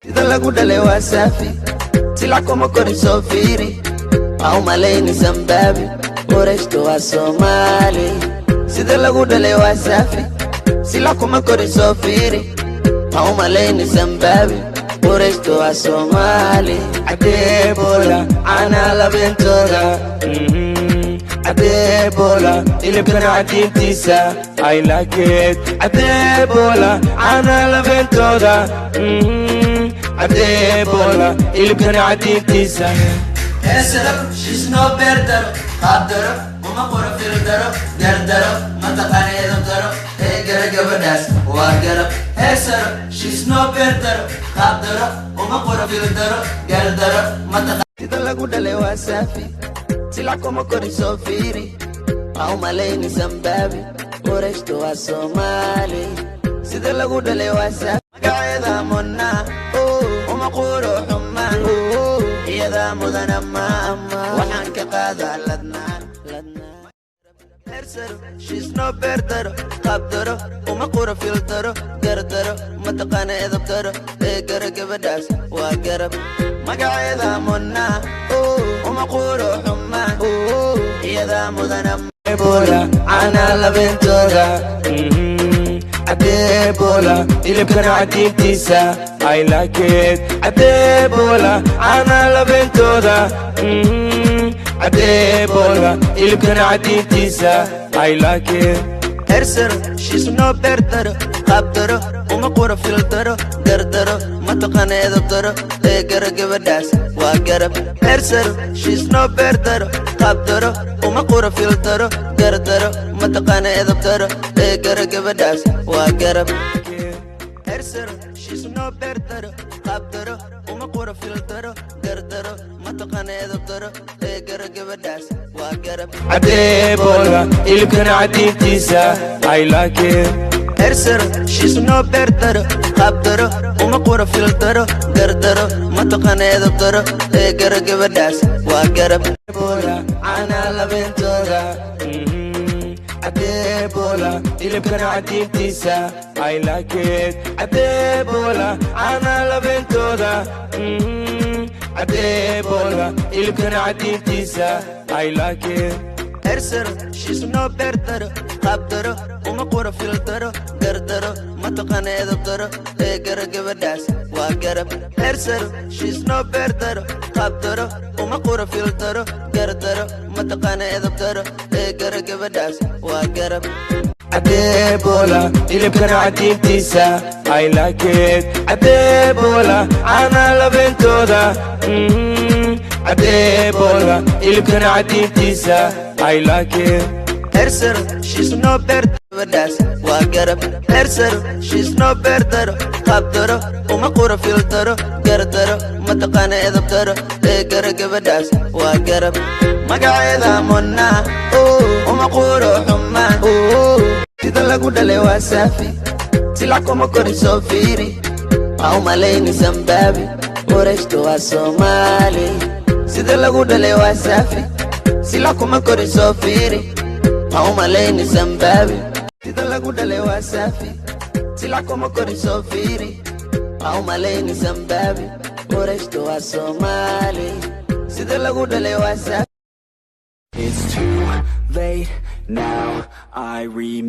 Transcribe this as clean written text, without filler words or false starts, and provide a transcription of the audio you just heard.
sida lagu dhalay waa saafi sila kuma koriso fiiri au malayni Zimbabwe Oreshto waa Somali sida lagu dhalay waa saafi sila kuma koriso fiiri au malayni Zimbabwe Oreshto waa Somali Adebola ana labentoda Adebola ilibkana adintisa I like it Adebola ana labentoda Adebola ilibkana adintisa Esero she's no better Qadaro uma qora firdaro gardaro mataqana edaro gara gabadhaas waa garab Esero she's no better Qadaro uma qora firdaro gardaro mataqana sida lagu dhalay waa saafi sila kuma koriso fiiri au malayni Zimbabwe Oreshto waa Somali sida lagu dhalay waa saafi magaceeda monna uma qoro xuma iyada mudana ma waxaan ka qaadaa ladnaan she's no better qabdaro uma qoro filtaro gardaro mataqana edabtaro gara gabadhaas waa garab magaceeda monna uma qoro xuma iyada mudana Adebola ana labentoda Adebola ilibkana adintisa I like it Adebola ana labentoda Adebola ilibkana adintisa I like it Esero she's no better qabdaro uma qoro filtaro gardaro mataqana edabtaro gara gabadhaas waa garab Esero she's no better qabdaro uma qoro filtaro gardaro mataqana edabtaro gara gabadhaas waa garab Esero she's no better qabdaro uma qoro filtaro gardaro mataqana edabtaro gara gabadhaas waa garab Adebola ilibkana adintisa I like it Esero she's no better qabdaro uma qoro filtaro gardaro mataqana edabtaro gara gabadhaas waa garab Adebola ana labentoda Adebola ilibkana adintisa I like it Adebola ana labentoda Adebola ilibkana adintisa I like it Esero she's no better qabdaro uma qoro filtaro gardaro mataqana edabtaro gara gabadhaas waa garab Esero she's no better qabdaro uma qoro filtaro gardaro mataqana edabtaro gara gabadhaas waa garab Adebola ilibkana adintisa I like it Adebola ana labentoda Adebola ilibkana adintisa I like it Esero she's no better gabadhaas waa garab Esero she's no better qabdaro uma qoro filtaro gardaro mataqana edabtaro gara gabadhaas waa garab magaceeda monna uma qoro xuma sida lagu dhalay waa saafi sila kuma koriso fiiri au malayni Zimbabwe Oreshto waa Somali sida lagu dhalay waa saafi sila kuma koriso fiiri au malayni Zimbabwe sida lagu dhalay waa saafi sila kuma koriso fiiri au malayni Zimbabwe Oreshto waa Somali sida lagu dhalay waa saafi It's too late now I remember